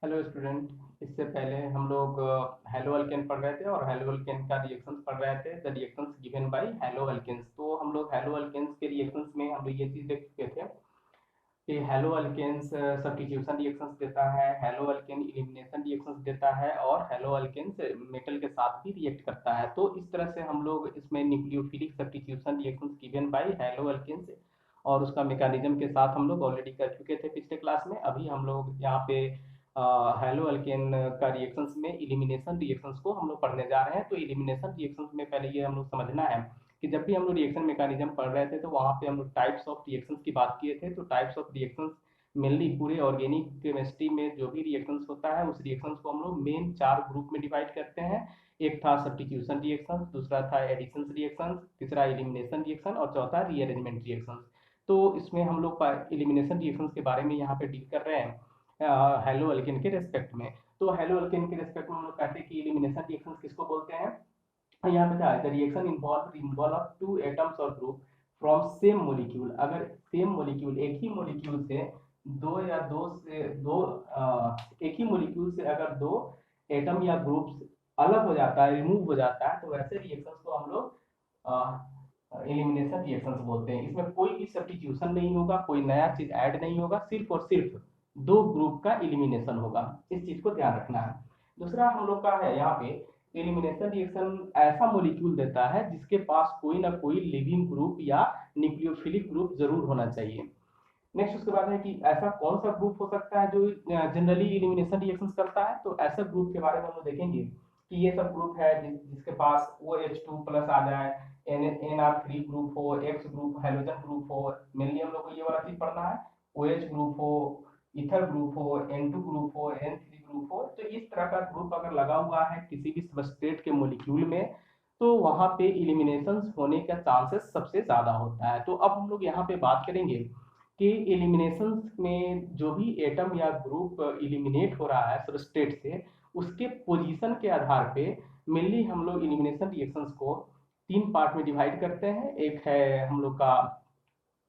Hello student. इससे पहले हम लोग हेलो अल्केन पढ़ रहे थे और हेलो अल्केन का रिएक्शंस पढ़ रहे थे, the reactions given by haloalkanes. तो हम लोग हेलो अल्केन्स के रिएक्शंस में हम लोग ये चीज़ देख चुके थे कि हेलो अल्केन्स सब्स्टिट्यूशन रिएक्शंस देता है, हेलो अल्केन एलिमिनेशन रिएक्शंस देता है और हेलो अल्केन्स मेटल के साथ भी रिएक्ट करता है। तो इस तरह से हम लोग इसमें nucleophilic substitution reactions given by haloalkanes और उसका मैकेनिज्म के साथ हम लोग ऑलरेडी कर चुके थे पिछले क्लास में। अभी हम लोग यहाँ पे हेलो अल्केन का रिएक्शंस में एलिमिनेशन रिएक्शंस को हम लोग पढ़ने जा रहे हैं। तो एलिमिनेशन रिएक्शंस में पहले ये हम लोग समझना है कि जब भी हम लोग रिएक्शन मैकेनिज्म पढ़ रहे थे तो वहाँ पे हम लोग टाइप्स ऑफ रिएक्शंस की बात किए थे। तो टाइप्स ऑफ रिएक्शंस मेनली पूरे ऑर्गेनिक केमिस्ट्री में जो भी रिएक्शंस होता है उस रिएक्शंस को हम लोग मेन 4 ग्रुप में डिवाइड करते हैं। एक था सब्स्टिट्यूशन रिएक्शन, दूसरा था एडिशन रिएक्शन, तीसरा एलिमिनेशन रिएक्शन और चौथा रीअरेंजमेंट रिएक्शन। तो इसमें हम लोग एलिमिनेशन रिएक्शंस के बारे में यहाँ पे डील कर रहे हैं हेलो अल्केन के रेस्पेक्ट में। तो हेलो अल्केन के रेस्पेक्ट में हम लोग कहते हैं कि एलिमिनेशन रिएक्शंस किसको बोलते हैं। यहाँ पे क्या है, the reaction involve removal of two atoms और ग्रुप फ्रॉम सेम मोलिक्यूल। अगर सेम मोलिक्यूल एक ही मोलिक्यूल से दो या दो से दो एक ही मोलिक्यूल से अगर दो एटम या ग्रुप्स अलग हो जाता है, रिमूव हो जाता है, तो वैसे रिएक्शंस को हम लोग एलिमिनेशन रिएक्शंस बोलते हैं। इसमें कोई भी सब्स्टिट्यूशन नहीं होगा, कोई नया चीज ऐड नहीं होगा, सिर्फ और सिर्फ दो ग्रुप का एलिमिनेशन होगा। इस चीज को ध्यान रखना है। दूसरा हम लोग का है यहाँ पे एलिमिनेशन रिएक्शन ऐसा मॉलिक्यूल देता है जिसके पास कोई ना कोई लिविंग ग्रुप या न्यूक्लियोफिलिक ग्रुप जरूर होना चाहिए। नेक्स्ट उसके बाद है कि ऐसा कौन सा ग्रुप हो सकता है जो जनरली एलिमिनेशन रिएक्शंस करता है। तो ऐसा ग्रुप के बारे में हम लोग देखेंगे कि ये सब ग्रुप है जिसके पास OH2 प्लस आ जाए, NR3 ग्रुप हो, X ग्रुप हाइड्रोजन ग्रुप हो। मेनली हम लोग को ये वाला चीज पढ़ना है। OH ग्रुप हो, इथर ग्रुप हो, N2 ग्रुप हो, N3 ग्रुप हो। तो इस तरह का ग्रुप अगर लगा हुआ है किसी भी सबस्ट्रेट के मोलिक्यूल में तो वहां पे इलिमिनेशन होने का चांसेस सबसे ज्यादा होता है। तो अब हम लोग यहाँ पे बात करेंगे कि एलिमिनेशन में जो भी एटम या ग्रुप इलिमिनेट हो रहा है सबस्ट्रेट से, उसके पोजीशन के आधार पे मेनली हम लोग एलिमिनेशन रिएक्शंस को 3 पार्ट में डिवाइड करते हैं। एक है हम लोग का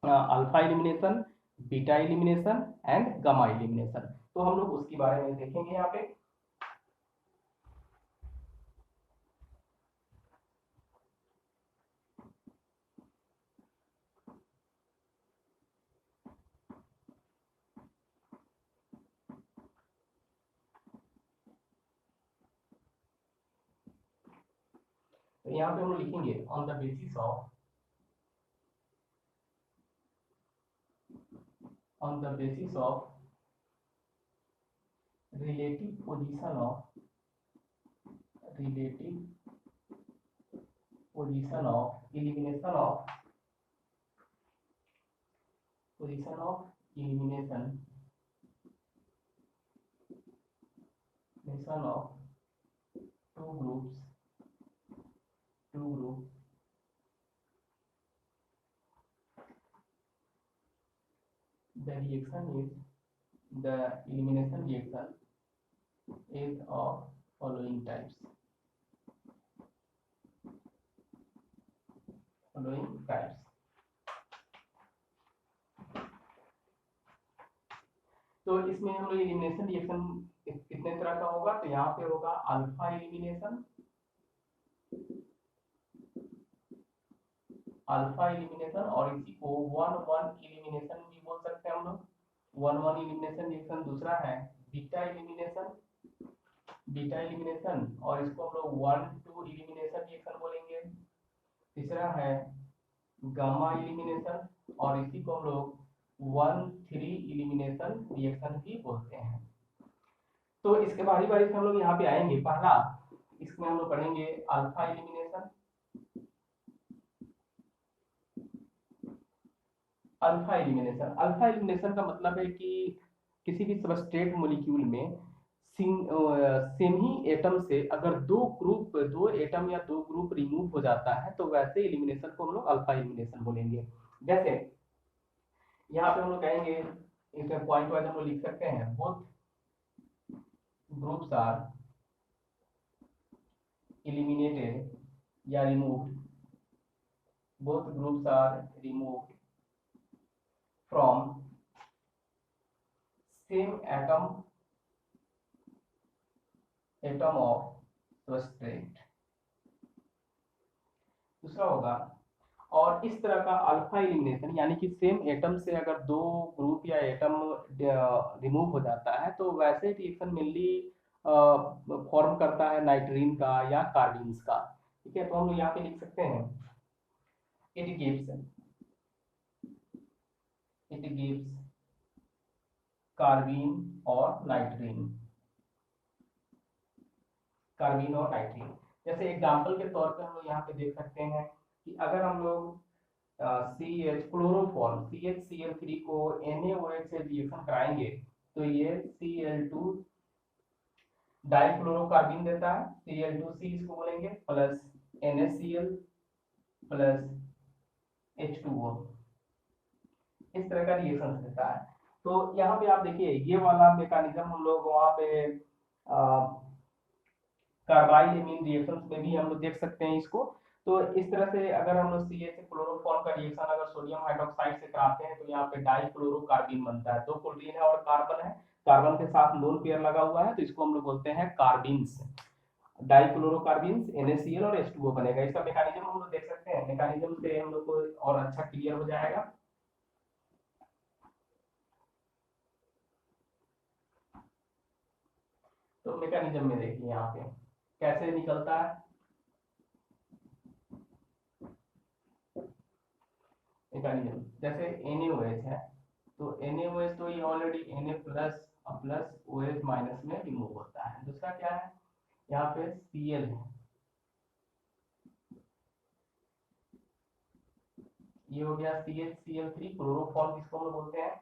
alpha elimination, beta elimination and gamma elimination. तो हम लोग उसके बारे में देखेंगे यहाँ पे। तो यहाँ पे हम लोग लिखेंगे on the basis of relative position of relative position of elimination of position of elimination of two groups two group the reaction is the elimination reaction is of following types following types। तो इसमें हम लोग elimination reaction कितने तरह का होगा। तो यहाँ पे होगा अल्फा एलिमिनेशन, और इसी को 1-1 एलिमिनेशन भी बोल सकते हैं हम लोग। 1-1 एलिमिनेशन रिएक्शन। दूसरा है बीटा एलिमिनेशन, और इसको हम लोग 1-2 एलिमिनेशन रिएक्शन बोलेंगे। तीसरा है गामा एलिमिनेशन, और इसी को हम लोग 1-3 एलिमिनेशन रिएक्शन भी बोलते हैं। तो इसके बारी बारी से हम लोग यहाँ पे आएंगे। पहला इसमें हम लोग पढ़ेंगे अल्फा एलिमिनेशन। अल्फा एलिमिनेशन का मतलब है कि किसी भी सबस्ट्रेट मॉलिक्यूल में सेम ही एटम से अगर दो एटम या दो ग्रुप रिमूव हो जाता है तो वैसे एलिमिनेशन को हम लोग अल्फा एलिमिनेशन बोलेंगे। जैसे यहाँ पे हम लोग कहेंगे, इसमें पॉइंट वाइज हम लोग लिख सकते हैं, बोथ ग्रुप्स आर eliminated या removed, both groups are removed from same atom atom of substrate, दूसरा होगा। और इस तरह का अल्फा एलिमिनेशन, यानी कि सेम एटम से अगर दो ग्रुप या एटम रिमूव हो जाता है तो वैसे रिएक्शन मेनली फॉर्म करता है नाइट्रीन का या कार्बिन्स का। ठीक है, तो हम लोग यहाँ पे लिख सकते हैं इट गिव्स कार्बिन और नाइट्रीन, कार्बिन और नाइट्रीन। जैसे एग्जांपल के तौर पे हम लोग यहाँ पे देख सकते हैं कि अगर हम लोग सी एच क्लोरोफॉर्म CHCl3 को NaOH से रिएक्शन कराएंगे तो ये Cl2 डाइक्लोरोकार्बिन देता है, Cl2C इसको बोलेंगे, प्लस NaCl प्लस H2O, इस तरह का रिएक्शन देता है। तो यहाँ पे आप देखिए ये वाला मैकेनिज्म हम लोग वहाँ पे कार्बाइल एमीन रिएक्शंस में भी हम लोग देख सकते हैं इसको। तो इस तरह से अगर हम लोग CH क्लोरोफॉर्म का रिएक्शन अगर सोडियम हाइड्रोक्साइड से कराते हैं तो यहाँ पे डाइक्लोरोकार्बिन बनता है, दो क्लोरीन है और कार्बन है, कार्बन के साथ लोन पेयर लगा हुआ है, तो इसको हम लोग बोलते हैं कार्बिन्स, डाइक्लोरोकार्बिन्स NaCl और H2O बनेगा। इसका मैकेनिज्म हम लोग देख सकते हैं, मैकेनिज्म से हम लोग को और अच्छा क्लियर हो जाएगा। तो मैकेनिज्म में देखिए यहाँ पे कैसे निकलता है मैकेनिज्म। जैसे NaOH है तो NaOH तो ये already Na plus plus OH minus में रिमूव होता है। दूसरा क्या है, यहाँ पे Cl है, ये हो गया CHCl3 क्लोरोफॉर्म जिसको हम लोग बोलते हैं।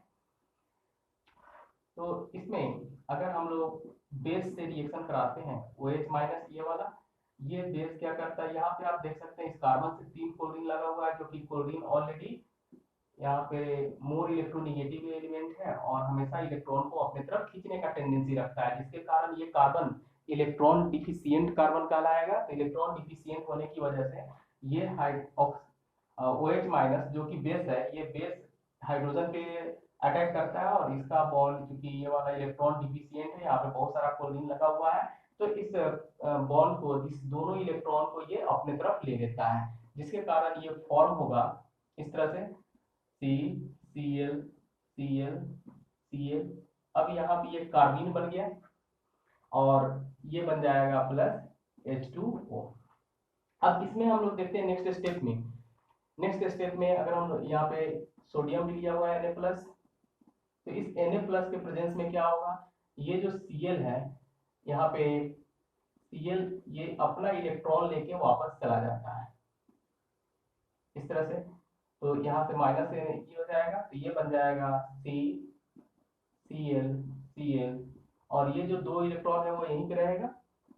तो इसमें अगर हम लोग बेस से रिएक्शन कराते हैं OH माइनस ये वाला, ये बेस क्या करता है, यहाँ पे आप देख सकते हैं इस कार्बन से 3 क्लोरीन लगा हुआ है, जो कि क्लोरीन ऑलरेडी यहाँ पे मोर इलेक्ट्रोनिगेटिव एलिमेंट है और हमेशा इलेक्ट्रॉन को अपने तरफ खींचने का टेंडेंसी रखता है, जिसके कारण ये कार्बन इलेक्ट्रॉन डिफिशियंट कार्बन कहलाएगा। तो इलेक्ट्रॉन डिफिशियंट होने की वजह से ये OH माइनस जो कि बेस है, ये बेस हाइड्रोजन पे अटैक करता है और इसका बॉन्ड, क्योंकि ये वाला इलेक्ट्रॉन डिफिशियंट है, यहाँ पे बहुत सारा क्लोरीन लगा हुआ है, तो इस बॉन्ड को, इस दोनों इलेक्ट्रॉन को ये अपने तरफ ले लेता है, जिसके कारण ये फॉर्म होगा इस तरह से CCl Cl Cl। अब यहाँ पे ये कार्बिन बन गया और ये बन जाएगा प्लस H2O। अब इसमें हम लोग देखते हैं नेक्स्ट स्टेप में, नेक्स्ट स्टेप में अगर हम यहाँ पे सोडियम भी लिया हुआ है Na प्लस, तो इस Na प्लस के प्रेजेंस में क्या होगा, ये जो Cl है यहाँ पे Cl ये अपना इलेक्ट्रॉन लेके वापस चला जाता है इस तरह से, तो यहाँ से माइनस से ये हो जाएगा, तो ये बन जाएगा Cl Cl, और ये जो दो इलेक्ट्रॉन है वो यहीं पे रहेगा,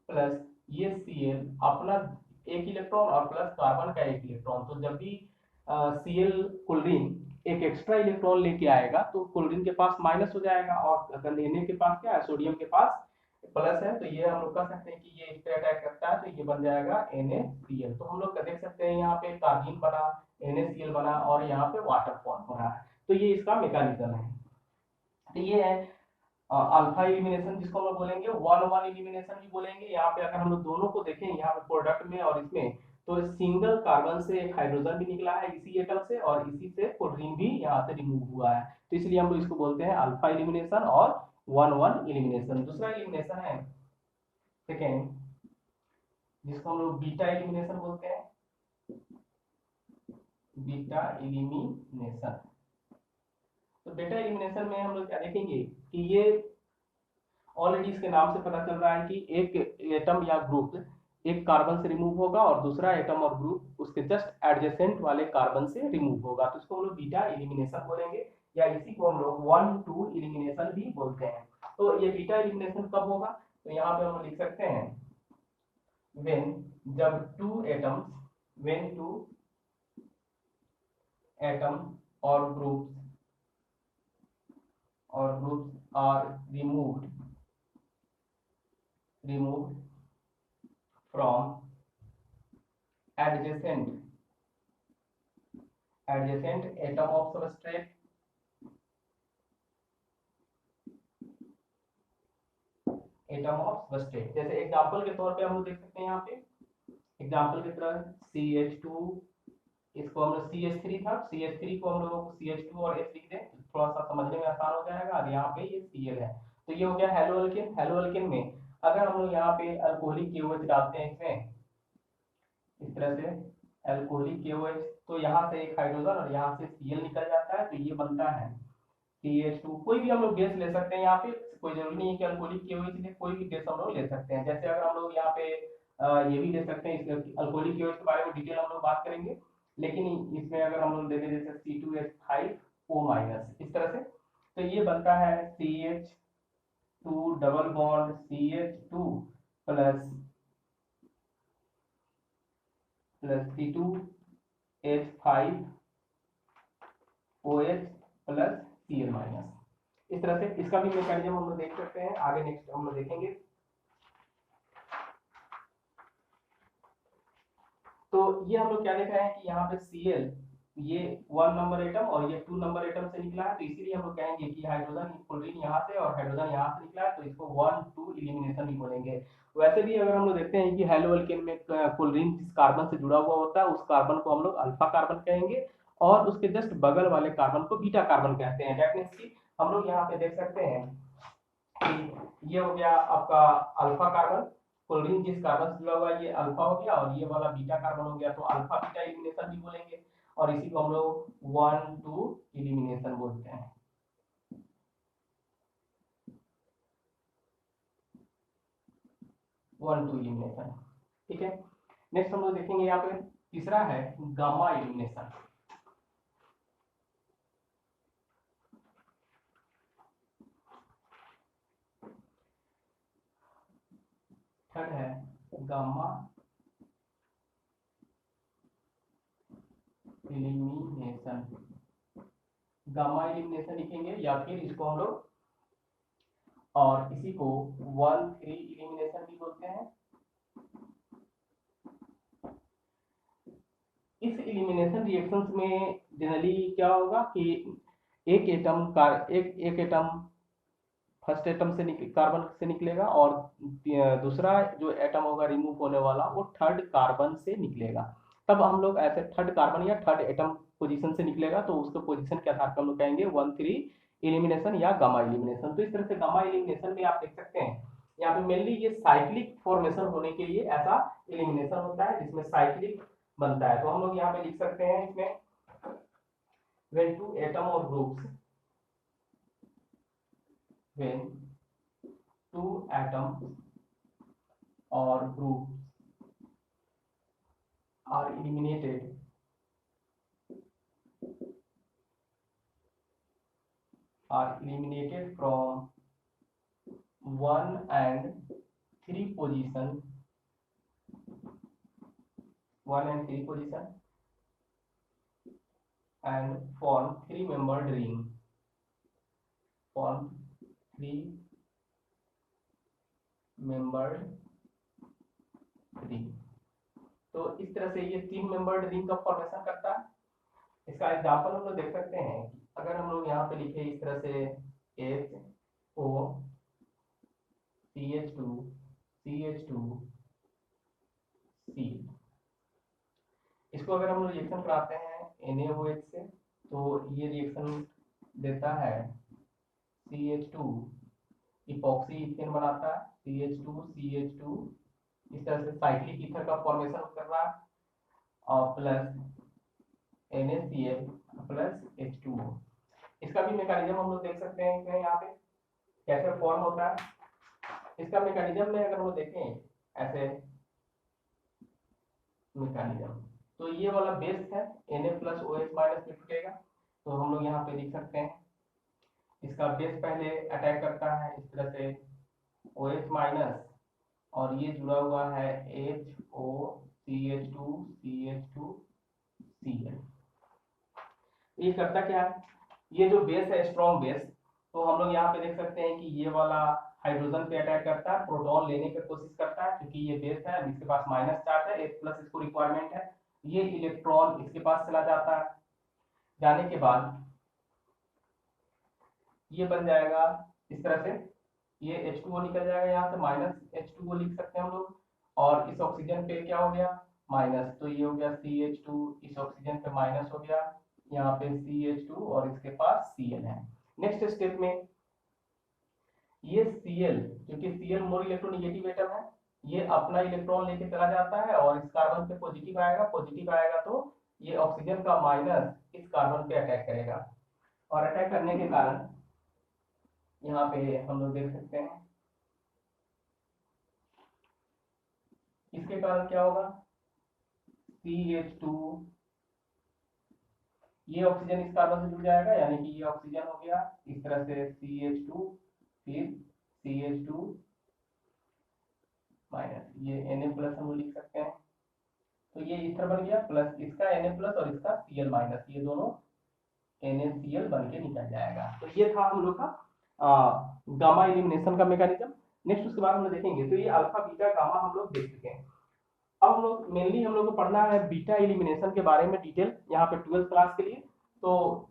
प्लस ये Cl अपना एक इलेक्ट्रॉन और प्लस कार्बन का एक इलेक्ट्रॉन। तो जब भी Cl क्लोरीन एक एक्स्ट्रा इलेक्ट्रॉन लेके आएगा तो क्लोरीन के पास माइनस हो जाएगा, और अगर Na के पास क्या है, सोडियम के पास प्लस है, तो ये हम लोग कह सकते हैं कि ये इस पे अटैक करता है, तो ये बन जाएगा NaCl। तो हम लोग देख सकते हैं यहाँ पे कार्बिन बना, NaCl बना और यहाँ पे वाटर फॉर्म हो रहा है। तो ये इसका मैकेनिज्म है। तो ये है अल्फा एलिमिनेशन, जिसको हम लोग बोलेंगे 1-1 एलिमिनेशन भी बोलेंगे। यहाँ पे अगर हम लोग दोनों को देखें यहाँ पे प्रोडक्ट में और इसमें, तो सिंगल कार्बन से एक हाइड्रोजन भी निकला है इसी एटम से, और इसी से क्लोरीन भी यहाँ से रिमूव हुआ है, तो इसलिए हम लोग इसको बोलते हैं अल्फा एलिमिनेशन और 1-1 एलिमिनेशन। दूसरा एलिमिनेशन है सेकेंड, जिसको हम लोग बीटा एलिमिनेशन बोलते हैं, बीटा एलिमिनेशन। तो बीटा एलिमिनेशन में हम लोग क्या देखेंगे कि ये ऑलरेडी इसके नाम से पता चल रहा है कि एक एटम या ग्रुप एक कार्बन से रिमूव होगा और दूसरा एटम और ग्रुप उसके जस्ट एडजेसेंट वाले कार्बन से रिमूव होगा, तो इसको हम लोग बीटा एलिमिनेशन बोलेंगे, या इसी को हम लोग 1-2 एलिमिनेशन भी बोलते हैं। तो ये बीटा एलिमिनेशन कब होगा, तो यहाँ पे हम लिख सकते हैं when, जब two atoms, when two atom और groups are removed from adjacent atom of substrate atom of substrate. जैसे एग्जांपल के तौर पे हम लोग देख सकते हैं यहाँ पे, एग्जांपल की तरह CH2, इसको हम लोग CH3 था, CH3 को हम लोग CH2 और H लिख दें, थोड़ा सा समझने में आसान हो जाएगा। और यहाँ पे ये Cl है, तो ये हो गया हेलो अल्केन। हेलो अल्केन में अगर हम लोग यहाँ पे अल्कोहलिक KOH डालते हैं इसमें, इस तरह से अल्कोहलिक KOH, तो यहाँ से एक हाइड्रोजन और यहाँ से Cl निकल जाता है, तो ये बनता है CH2। कोई भी हम लोग गैस ले सकते हैं यहाँ पे, कोई जरूरी नहीं है कि अल्कोहलिक KOH ले, कोई भी गैस हम लोग ले सकते हैं। जैसे अगर हम लोग यहाँ पे ये भी ले सकते हैं, इस अल्कोहलिक KOH के बारे में डिटेल हम लोग बात करेंगे, लेकिन इसमें अगर हम लोग देखें जैसे C2H5O-, इस तरह से, तो ये बनता है CH2 double bond CH2 plus C2H5OH plus Cl-। इस तरह से इसका भी मैकेनिज्म हम लोग देख सकते हैं, आगे नेक्स्ट हम लोग देखेंगे। तो ये हम लोग क्या देख रहे हैं कि यहाँ पे Cl ये 1 नंबर एटम और ये 2 नंबर एटम से निकला है, तो इसीलिए हम लोग कहेंगे कि हाइड्रोजन क्लोरीन यहाँ से और हाइड्रोजन यहाँ से निकला है, तो इसको 1-2 एलिमिनेशन भी बोलेंगे। वैसे भी अगर हम लोग देखते हैं कि हेलो अल्केन में क्लोरीन जिस कार्बन से जुड़ा हुआ होता है उस कार्बन को हम लोग अल्फा कार्बन कहेंगे, और उसके जस्ट बगल वाले कार्बन को बीटा कार्बन कहते हैं। दैट मीन्स कि हम लोग यहाँ पे देख सकते हैं कि ये हो गया आपका अल्फा कार्बन, क्लोरीन जिस कार्बन से जुड़ा हुआ है ये अल्फा हो गया, और ये वाला बीटा कार्बन हो गया, तो अल्फा बीटा एलिमिनेशन भी बोलेंगे, और इसी को हम लोग 1-2 एलिमिनेशन बोलते हैं। ठीक है। नेक्स्ट हम लोग देखेंगे यहाँ पे तीसरा है गामा एलिमिनेशन। थर्ड है गामा एलिमिनेशन। गामा एलिमिनेशन लिखेंगे या फिर इसको हम लोग, और इसी को 1-3 एलिमिनेशन भी बोलते हैं। इस एलिमिनेशन रिएक्शंस में जनरली क्या होगा कि एक एटम फर्स्ट एटम से कार्बन से निकलेगा, और दूसरा जो एटम होगा रिमूव होने वाला वो थर्ड कार्बन से निकलेगा। तब हम लोग ऐसे थर्ड कार्बन या थर्ड एटम पोजीशन से निकलेगा, तो उसके पोजीशन के आधार पर हम लोग कहेंगे 1-3 एलिमिनेशन या गामा एलिमिनेशन। तो इस तरह से गामा एलिमिनेशन में आप देख सकते हैं यहाँ पे मेनली ये साइक्लिक फॉर्मेशन होने के लिए ऐसा एलिमिनेशन होता है जिसमें साइक्लिक बनता है। तो हम लोग यहाँ पे लिख सकते हैं इसमें when two atom or groups when two atoms or groups are eliminated from 1 and 3 position and form three-membered ring. तो इस तरह से ये 3 मेंबर्ड रिंग का फॉर्मेशन करता है। इसका एग्जांपल हम लोग देख सकते हैं, अगर हम लोग यहाँ पे लिखे इस तरह से HO CH2 C, इसको अगर हम लोग रिएक्शन कराते हैं NaOH से, तो ये रिएक्शन देता है CH2 इपॉक्सी इथेन बनाता है, CH2 इस तरह से साइक्लिक ईथर का फॉर्मेशन कर रहा है, और प्लस NaCl प्लस H2O। इसका भी मैकेनिज्म हम लोग देख सकते हैं इसमें यहाँ पे कैसे फॉर्म होता है। इसका मैकेनिज्म में अगर हम लोग देखें ऐसे मैकेनिज्म, तो ये वाला बेस है Na प्लस OH माइनस में टूटेगा, तो हम लोग यहाँ पे लिख सकते हैं इसका बेस पहले अटैक करता है इस तरह से OH माइनस, और ये जुड़ा हुआ है HO CH2 Cl। ये करता क्या है, ये जो बेस है स्ट्रॉन्ग बेस, तो हम लोग यहाँ पे देख सकते हैं कि ये वाला हाइड्रोजन पे अटैक करता है, प्रोटॉन लेने की कोशिश करता है, क्योंकि ये बेस है, इसके पास माइनस चार्ज है, H प्लस इसको रिक्वायरमेंट है, ये इलेक्ट्रॉन इसके पास चला जाता है। जाने के बाद ये बन जाएगा इस तरह से ये H2O निकल जाएगा, यहाँ से माइनस H2O लिख सकते हैं हम लोग। और इस ऑक्सीजन पे क्या हो गया, माइनस, तो ये हो गया CH2, इस ऑक्सीजन पे माइनस हो गया, यहाँ पे CH2 और इसके पास Cl है। नेक्स्ट स्टेप में ये Cl, क्योंकि Cl मोर इलेक्ट्रोनेगेटिव एटम है, ये अपना इलेक्ट्रॉन लेके चला जाता है और इस कार्बन पे पॉजिटिव आएगा तो ये ऑक्सीजन का माइनस इस कार्बन पे अटैक करेगा, और अटैक करने के कारण यहाँ पे हम लोग देख सकते हैं इसके कारण क्या होगा, CH2, ये ऑक्सीजन इस कार्बन से जुड़ जाएगा, यानी कि ये ऑक्सीजन हो गया, इस तरह से CH2, फिर CH2 माइनस, ये Na प्लस हम लिख सकते हैं, तो ये इस तरह बन गया, प्लस इसका Na प्लस और इसका Cl माइनस, ये दोनों NaCl बन के निकल जाएगा। तो ये था हम लोग का गामा एलिमिनेशन का मैकेनिज्म। नेक्स्ट उसके बाद हम लोग देखेंगे, तो ये अल्फा बीटा गामा हम लोग देख चुके हैं। अब हम लोग मेनली हम लोग को पढ़ना है बीटा एलिमिनेशन के बारे में डिटेल, यहाँ पे 12th क्लास के लिए। तो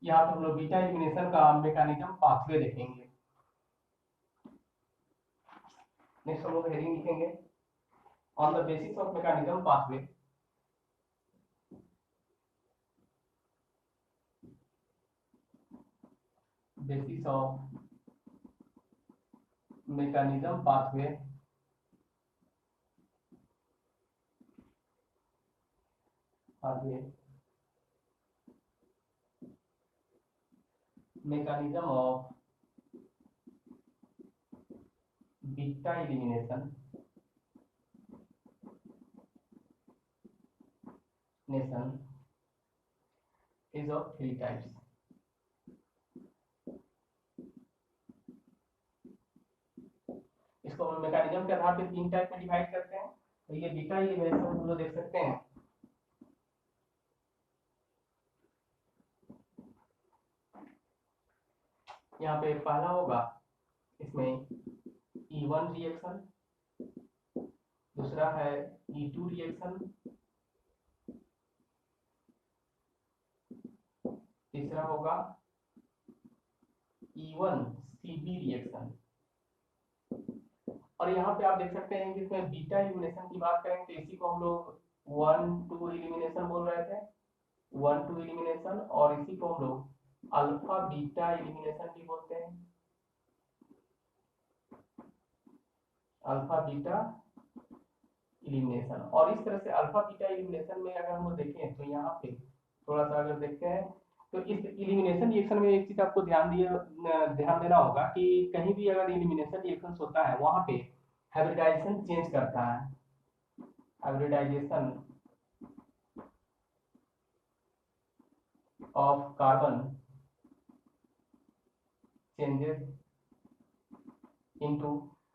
यहाँ पे हम लोग बीटा एलिमिनेशन का मैकेनिज्म पाथवे देखेंगे। नेक्स्ट हम लोग हेडिंग लिखेंगे on the basis of mechanism pathway. Basis of mechanism pathway, mechanism of beta elimination is of three types. इसको हम मैकेनिज्म के आधार पे 3 टाइप में डिवाइड करते हैं। तो ये बीटा एलिमिनेशन हम लोग देख सकते हैं, यहाँ पे पहला होगा इसमें E1 रिएक्शन, दूसरा है E2 रिएक्शन, तीसरा होगा E1CB रिएक्शन। और यहाँ पे आप देख सकते हैं कि इसमें बीटा एलिमिनेशन की बात करें तो इसी को हम लोग 1-2 एलिमिनेशन बोल रहे थे, 1-2 एलिमिनेशन, और इसी को हम लोग अल्फा बीटा एलिमिनेशन भी बोलते हैं, अल्फा बीटा एलिमिनेशन। और इस तरह से अल्फा बीटा एलिमिनेशन में अगर हम देखें तो यहाँ पे थोड़ा सा अगर देखते हैं तो इस एलिमिनेशन रिएक्शन में एक चीज आपको ध्यान देना होगा कि कहीं भी अगर एलिमिनेशन रिएक्शन होता है वहां पे हाइब्रिडाइजेशन चेंज करता है, hybridization of carbon changes into,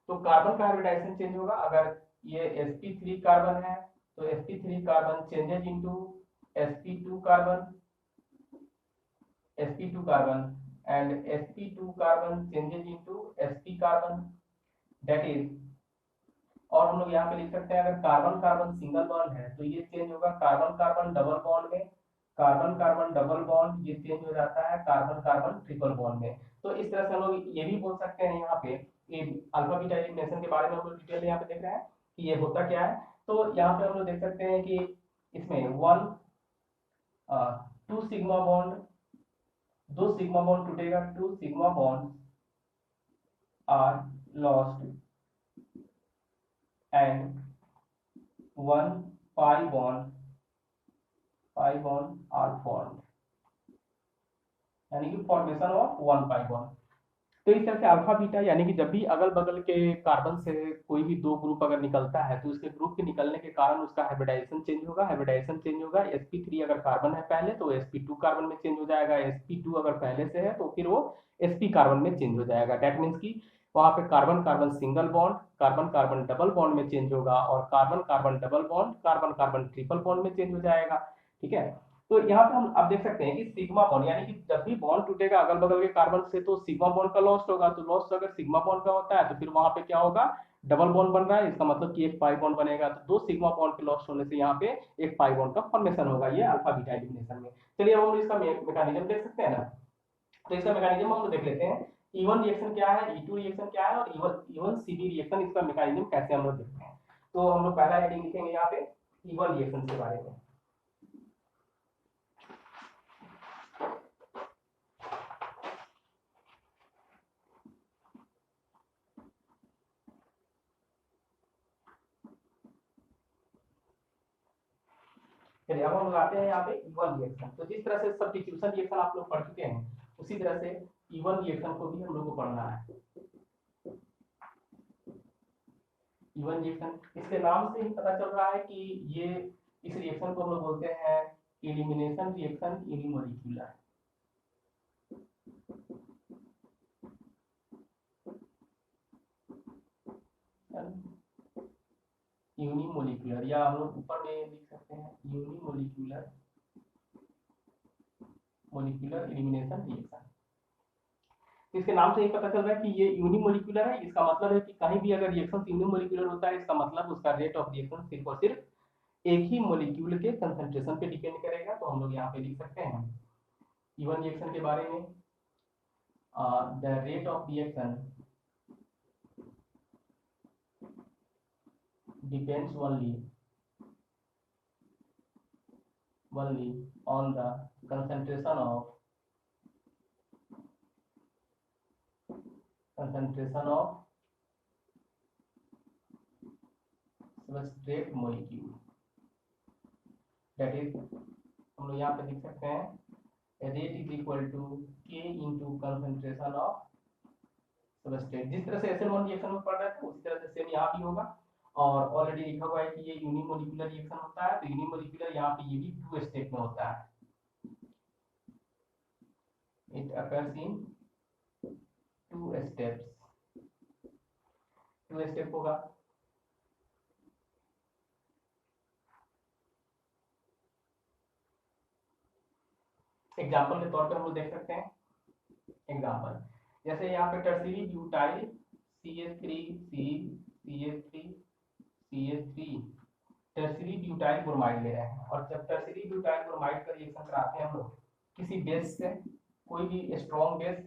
तो कार्बन का हाइब्रिडाइजेशन चेंज होगा। अगर ये sp3 कार्बन है तो sp3 carbon changes into sp2 carbon, sp2 carbon, and sp2 carbon changes into sp carbon, that is. और हम लोग यहाँ पे लिख सकते हैं अगर कार्बन कार्बन सिंगल बॉन्ड है तो ये चेंज होगा कार्बन कार्बन डबल बॉन्ड में, कार्बन कार्बन डबल बॉन्ड ये चेंज हो जाता है कार्बन कार्बन ट्रिपल बॉन्ड में। तो इस तरह से हम लोग ये भी बोल सकते हैं यहाँ पे अल्फा बीटा एलिमिनेशन के बारे में हम लोग डिटेल यहाँ पे देख रहे हैं कि ये होता क्या है। तो यहाँ पे हम लोग देख सकते हैं कि इसमें 2 सिग्मा बॉन्ड, 2 सिग्मा बॉन्ड टूटेगा, 2 sigma bond are lost and 1 pi bond are formed, यानी कि फॉर्मेशन ऑफ 1 pi bond। तो इस तरह से अल्फा बीटा यानी कि जब भी अगल बगल के कार्बन से कोई भी 2 ग्रुप अगर निकलता है तो उसके ग्रुप के निकलने के कारण उसका हाइब्रिडाइजेशन चेंज होगा, sp3 अगर कार्बन है पहले तो sp2 कार्बन में चेंज हो जाएगा, sp2 अगर पहले से है तो फिर वो sp कार्बन में चेंज हो जाएगा। दैट मीन्स की वहां पे carbon carbon single bond carbon carbon double bond में चेंज होगा और carbon carbon double bond carbon carbon triple bond में चेंज हो जाएगा। ठीक है, तो यहाँ पे हम अब देख सकते हैं कि सिग्मा बॉन्ड यानी कि जब भी बॉन्ड टूटेगा अगल बगल के कार्बन से तो सिग्मा बॉन्ड का लॉस होगा, तो लॉस अगर सिग्मा बॉन्ड का होता है तो फिर वहां पे क्या होगा, डबल बॉन्ड बन रहा है, इसका मतलब कि एक पाई बॉन्ड बनेगा, तो 2 सिग्मा बॉन्ड के लॉस होने से यहाँ पे एक पाई बॉन्ड का फॉर्मेशन होगा, ये अल्फा बीटा एलिमिनेशन में। चलिए अब हम इसका मैकेनिज्म देख सकते हैं ना, तो इसका मैकेनिज्म हम देख लेते हैं इवन रिएक्शन क्या है, E2 रिएक्शन क्या है, और इवन इवन CD रिएक्शन, इसका मैकेनिज्म कैसे हम लोग देखते हैं। तो हम लोग पहला हेडिंग लिखेंगे यहाँ पे इवन रिएक्शन के बारे में। चलिए अब हम लोग आते हैं यहाँ पे इवन रिएक्शन। तो जिस तरह से सब्स्टिट्यूशन रिएक्शन आप लोग पढ़ चुके हैं, उसी तरह से इवन रिएक्शन को भी हम लोग को पढ़ना है। इवन रिएक्शन, इसके नाम से ही पता चल रहा है कि ये इस रिएक्शन को हम लोग बोलते हैं एलिमिनेशन रिएक्शन यूनिमोलिक्यूलर। यूनिमोलिक्यूलर, या हम लोग ऊपर में लिख सकते हैं यूनिमोलिक्यूलर मोलिकुलर एलिमिनेशन रिएक्शन। इसके नाम से ही पता चल रहा है कि ये यूनिमोलिकुलर है। इसका मतलब है कि कहीं भी अगर रिएक्शन यूनिमोलिकुलर होता है, इसका मतलब उसका रेट ऑफ रिएक्शन सिर्फ और सिर्फ एक ही मोलिक्यूल के कंसंट्रेशन पे डिपेंड करेगा। तो हम लोग यहाँ पे लिख सकते हैं इवन रिएक्शन के बारे में, the rate of reaction depends only on the concentration of substrate molecule, that is हम लोग यहाँ पे लिख सकते हैं रेट इज इक्वल टू के इंटू कंसंट्रेशन ऑफ सबस्ट्रेट। जिस तरह से SN1 रिएक्शन में पढ़ रहे थे, उसी तरह से सेम यहाँ भी होगा। और ऑलरेडी लिखा हुआ है कि ये यूनिमोलिकुलर रिएक्शन होता है, तो यूनिमोलिकुलर यहाँ पे ये भी 2 स्टेप में होता है। It occurs in 2 steps, 2 step होगा। एग्जाम्पल के तौर पे हम लोग देख सकते हैं। एग्जाम्पल जैसे यहाँ पे tertiary butyl CH3 tertiary butyl bromide ले रहे हैं, और जब टर्सरी ब्यूटाइल ब्रोमाइड का रिएक्शन कराते हैं हम लोग किसी बेस से, कोई भी स्ट्रॉन्ग बेस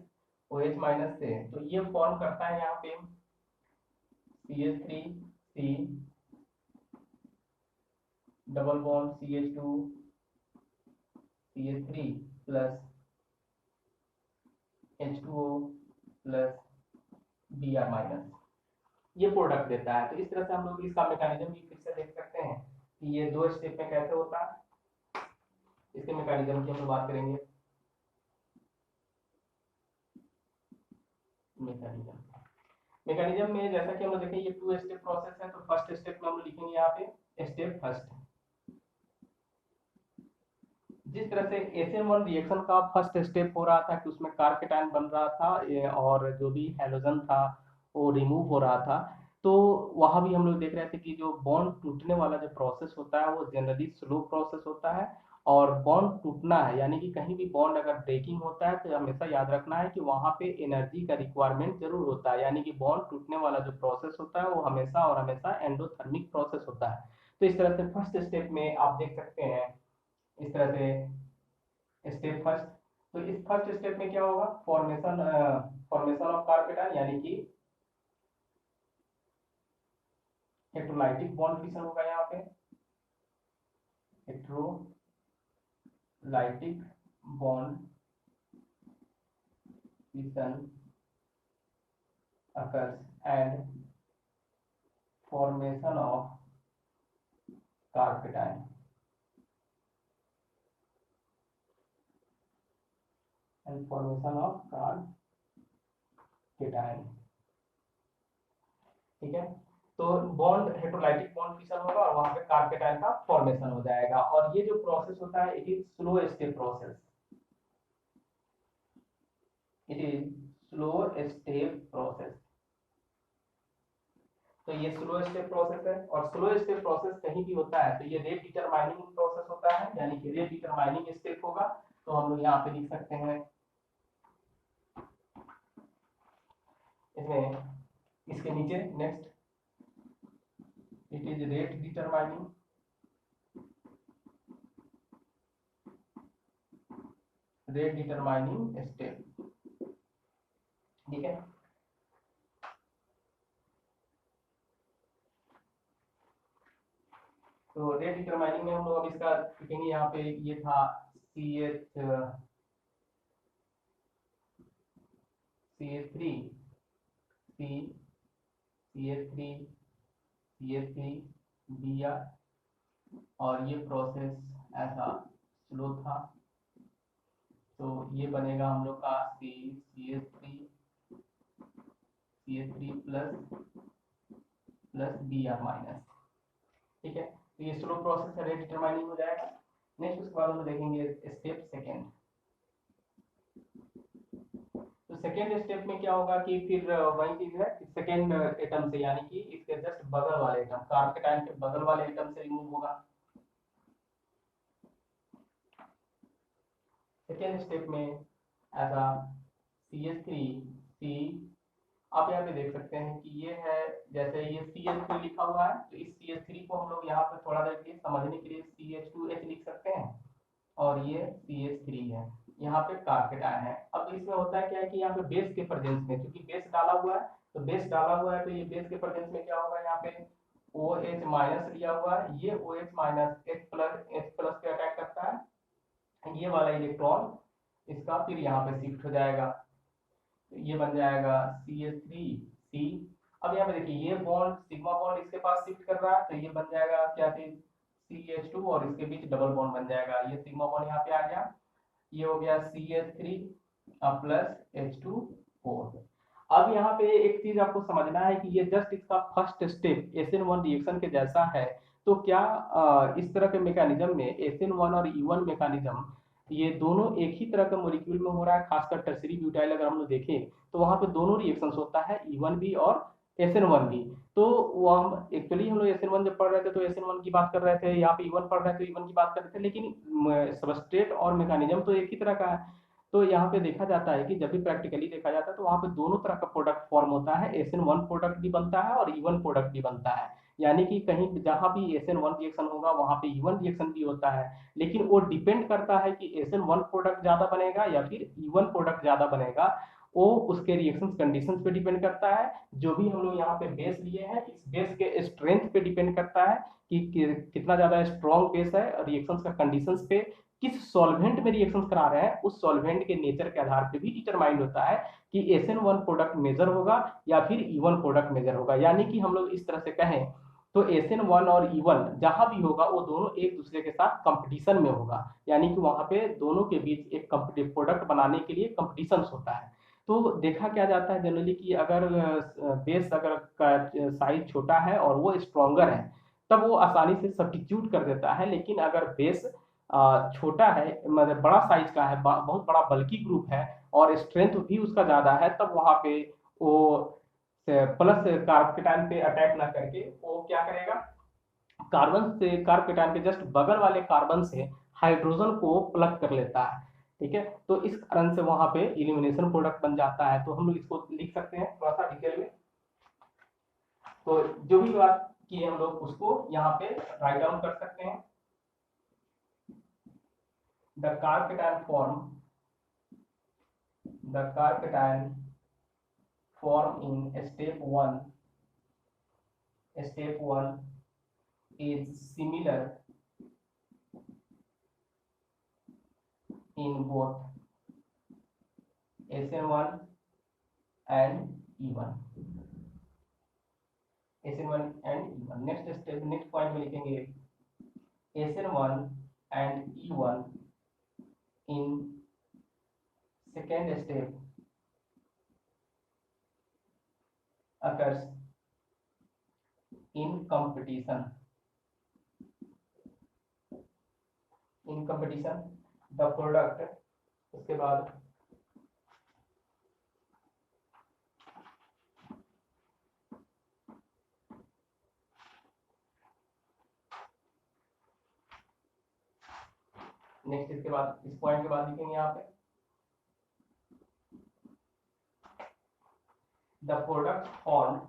OH माइनस से, तो ये फॉर्म करता है यहाँ पे CH3C double bond CH2 CH3 plus H2O plus Br minus, ये प्रोडक्ट देता है। तो इस तरह से हम लोग इसका मैकेनिज्म भी फिर से देख सकते हैं कि ये 2 स्टेप में कैसे होता है। इसके मैकेनिज्म की हम लोग बात करेंगे। मैकेनिज्म में जैसा कि हम लोग देखें ये 2 स्टेप प्रोसेस है, तो फर्स्ट स्टेप में हम लोग लिखेंगे यहाँ पे स्टेप फर्स्ट। जिस तरह से SN1 रिएक्शन का फर्स्ट स्टेप हो रहा था कि उसमें कार्पेटाइन बन रहा था और जो भी हैलोजन था वो रिमूव हो रहा था, तो वहां भी हम लोग देख रहे थे कि जो बॉन्ड टूटने वाला जो प्रोसेस होता है वो जनरली स्लो प्रोसेस होता है। और बॉन्ड टूटना है, यानी कि कहीं भी बॉन्ड अगर ब्रेकिंग होता है तो हमेशा याद रखना है कि वहां पे एनर्जी का रिक्वायरमेंट जरूर होता है, यानी कि बॉन्ड टूटने वाला जो प्रोसेस होता है वो हमेशा और हमेशा एंडोथर्मिक प्रोसेस होता है। तो इस तरह से फर्स्ट स्टेप में आप देख सकते हैं इस तरह से स्टेप फर्स्ट। तो इस फर्स्ट स्टेप में क्या होगा, फॉर्मेशन ऑफ कार्पेटाइन, यानी कि हेट्रोलाइटिक बॉन्ड फिशन होगा यहाँ पे, heterolytic bond fission occurs and formation of carpetine and formation of carpetine। ठीक है, तो बॉन्ड हेट्रोलाइटिक बॉन्ड फिशन होगा और वहां पे कार्पेटाइन का फॉर्मेशन हो जाएगा। और ये जो प्रोसेस होता है it is slow step process, it is slow step process. तो ये स्लो स्टेप प्रोसेस है, और स्लो स्टेप प्रोसेस कहीं भी होता है तो ये रेट डिटरमाइनिंग प्रोसेस होता है, यानी कि रेट डिटरमाइनिंग स्टेप होगा। तो हम लोग यहाँ पे लिख सकते हैं इसमें, इसके नीचे next, it is rate determining step. ठीक है। तो रेट डिटरमाइनिंग में हम लोग अब इसका लिखेंगे, यहाँ पे ये था CH3 CH3 Br, और ये प्रोसेस ऐसा स्लो था, तो ये बनेगा हम लोग का CH3 प्लस Br माइनस। ठीक है, तो ये स्लो प्रोसेस है, रेट डिटरमाइनिंग हो जाएगा। नेक्स्ट उसके बाद हम देखेंगे स्टेप सेकेंड। तो सेकेंड स्टेप में क्या होगा कि फिर वही चीज है, सेकेंड एटम से, यानी कि इसके जस्ट बगल वाले एटम, कार्बोकेटाइन के बगल वाले एटम से रिमूव होगा। सेकेंड स्टेप में ऐसा CH3 आप यहाँ पे देख सकते हैं कि ये है, जैसे ये CH3 लिखा हुआ है, तो इस CH3 को हम लोग यहाँ पे थोड़ा देर के लिए समझने के लिए CH2H लिख सकते हैं, और ये CH3 है, यहाँ पे कार्बोकेटाइन है। अब इसमें होता है क्या है कि यहाँ पे बेस के प्रेजेंस में, क्योंकि बेस डाला हुआ है, तो बेस डाला हुआ है, तो ये बेस के प्रेजेंस में क्या होगा, यहाँ पे OH माइनस लिया हुआ है, ये OH माइनस H प्लस पे अटैक करता है, ये वाला इलेक्ट्रॉन इसका फिर यहाँ पे शिफ्ट हो जाएगा, तो ये बन जाएगा CH3C। अब यहाँ पे देखिए ये बॉन्ड सिग्मा बॉन्ड इसके पास शिफ्ट कर रहा है, तो ये बन जाएगा क्या चीज, CH2, और इसके बीच डबल बॉन्ड बन जाएगा, ये सिग्मा बॉन्ड यहाँ पे आ गया, ये हो गया CH3 प्लस H2O। अब यहाँ पे एक चीज आपको समझना है कि ये जस्ट इसका फर्स्ट स्टेप SN1 रिएक्शन के जैसा है, तो क्या इस तरह के मैकेनिज्म में SN1 और E1 मैकेनिज्म, ये दोनों एक ही तरह के मॉलिक्यूल में हो रहा है, खासकर टर्सरी ब्यूटाइल अगर हम लोग देखें तो वहां पे दोनों रिएक्शंस होता है, E1 भी और SN1 भी। तो वो हम एक्चुअली हम लोग SN1 जब पढ़ रहे थे तो SN1 की बात कर रहे थे, यहाँ पे E1 पढ़ रहे थे तो E1 की बात कर रहे थे, लेकिन सबस्ट्रेट और मैकेनिज्म तो एक ही तरह का है। तो यहाँ पे देखा जाता है कि जब भी प्रैक्टिकली देखा जाता है तो वहाँ पे दोनों तरह का प्रोडक्ट फॉर्म होता है, SN1 प्रोडक्ट भी बनता है और E1 प्रोडक्ट भी बनता है, यानी कि कहीं जहां भी SN1 रिएक्शन होगा वहां पे E1 रिएक्शन भी होता है, लेकिन वो डिपेंड करता है कि SN1 प्रोडक्ट ज्यादा बनेगा या फिर E1 प्रोडक्ट ज्यादा बनेगा, वो उसके रिएक्शन कंडीशंस पे डिपेंड करता है। जो भी हम लोग यहाँ पे बेस लिए हैं, इस बेस के स्ट्रेंथ पे डिपेंड करता है कि कितना ज्यादा स्ट्रॉन्ग बेस है, रिएक्शंस का कंडीशंस पे, किस सॉल्वेंट में रिएक्शंस करा रहे हैं उस सॉल्वेंट के नेचर के आधार पे भी डिटरमाइंड होता है कि SN1 प्रोडक्ट मेजर होगा या फिर E1 प्रोडक्ट मेजर होगा। यानी कि हम लोग इस तरह से कहें तो SN1 और E1 जहां भी होगा वो दोनों एक दूसरे के साथ कंपटीशन में होगा, यानी कि वहां पे दोनों के बीच एक प्रोडक्ट बनाने के लिए कंपटीशन होता है। तो देखा क्या जाता है जनरली कि अगर बेस अगर का साइज छोटा है और वो स्ट्रॉन्गर है तब वो आसानी से सब्स्टिट्यूट कर देता है, लेकिन अगर बेस छोटा है, मतलब बड़ा साइज का है, बहुत बड़ा बल्कि ग्रुप है और स्ट्रेंथ भी उसका ज्यादा है, तब वहां पे वो प्लस कार्बोकेटाइन पे अटैक ना करके वो क्या करेगा, कार्बन से कार्बोकेटाइन के जस्ट बगल वाले कार्बन से हाइड्रोजन को प्लग कर लेता है। ठीक है, तो इस कारण से वहां पे इलिमिनेशन प्रोडक्ट बन जाता है। तो हम लोग इसको लिख सकते हैं थोड़ा सा डिटेल में, तो जो भी बात की हम लोग उसको यहाँ पे राइट डाउन कर सकते हैं। The carbocation form in step 1 is similar in both SN1 and E1। SN1 and E1, next step, next point में लिखेंगे SN1 and E1 in second step occurs in competition the product, उसके बाद next, इसके बाद इस point के बाद लिखेंगे यहाँ पे the product form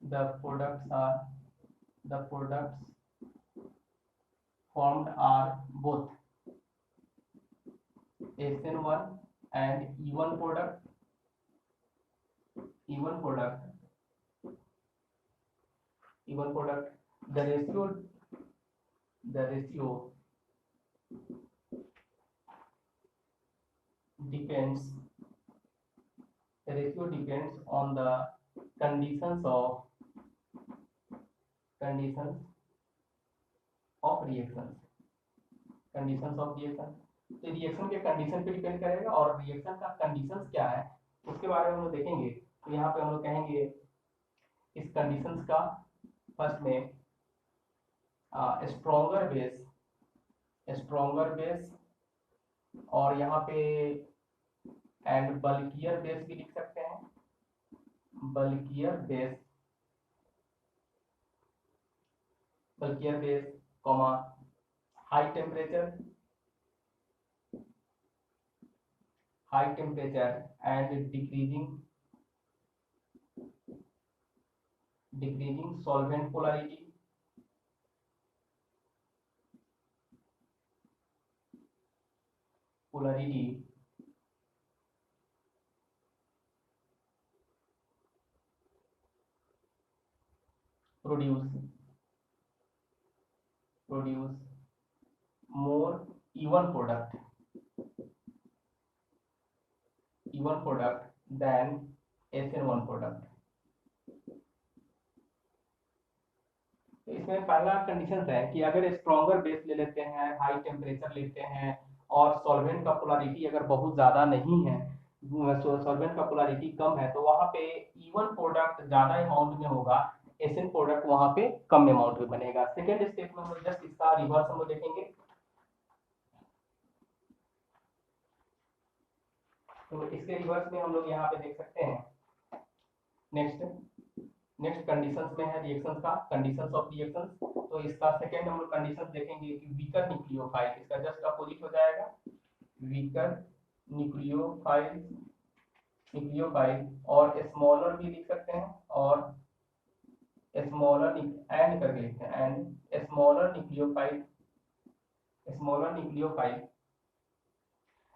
the products are the products formed are both SN1 and E1 product, E1 product, E1 product. The ratio depends on the conditions of reactions. तो रिएक्शन के कंडीशन पे डिपेंड करेगा, और रिएक्शन का conditions क्या है उसके बारे में हम लोग देखेंगे। तो यहाँ पे हम लोग कहेंगे इस कंडीशंस का, फर्स्ट में स्ट्रॉन्गर बेस, और यहाँ पे एंड बल्कियर बेस भी लिख सकते हैं, bulkier base, comma high temperature and decreasing solvent polarity, produce more even product than SN1 product। तो इसमें पहला कंडीशन है कि अगर स्ट्रॉन्गर बेस ले लेते हैं, हाई टेम्परेचर लेते हैं, और सॉल्वेंट का पोलैरिटी अगर बहुत ज़्यादा नहीं है, सॉल्वेंट का पोलैरिटी कम है, तो वहाँ पे इवन प्रोडक्ट ज़्यादा अमाउंट में होगा, एसएन प्रोडक्ट वहाँ पे कम अमाउंट में बनेगा। सेकेंड स्टेप में हम जस्ट इसका रिवर्स हम देखेंगे। तो इसके रिवर्स में हम लोग यहाँ पे देख सकते हैं, नेक्स्ट कंडीशंस में है रिएक्शंस का, कंडीशंस ऑफ रिएक्शंस। तो इसका सेकेंड हम लोग कंडीशंस देखेंगे कि वीकर न्यूक्लियोफाइल, इसका जस्ट अपोजिट हो जाएगा, वीकर न्यूक्लियोफाइल, और स्मॉलर भी लिख सकते हैं, और स्मॉलर एंड करके लिखते हैं, एंड स्मॉलर न्यूक्लियोफाइल।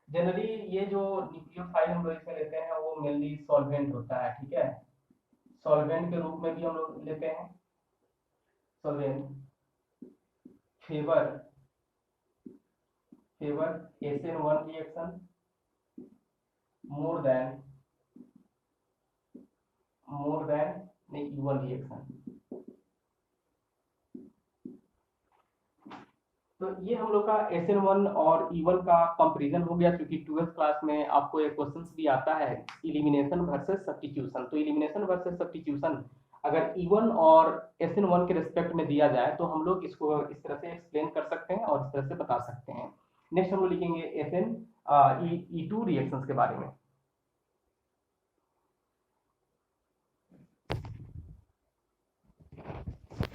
जनरली ये जो न्यूक्लियोफाइल हम लोग इसमें लेते हैं वो मेनली सॉल्वेंट होता है, ठीक है, सॉल्वेंट के रूप में भी हम लोग लेते हैं। Solvent favour SN1 reaction more than E1 reaction. तो ये हम लोग का SN1 और E1 का कंपैरिजन हो गया, क्योंकि 12th क्लास में आपको एक क्वेश्चंस भी आता है इलिमिनेशन वर्सेस सब्स्टिट्यूशन। तो इलिमिनेशन वर्सेस सब्स्टिट्यूशन अगर E1 और SN1 के रिस्पेक्ट में दिया जाए तो हम लोग इसको इस तरह से एक्सप्लेन कर सकते हैं और इस तरह से बता सकते हैं। नेक्स्ट हम लोग लिखेंगे E2 रिएक्शंस के बारे में।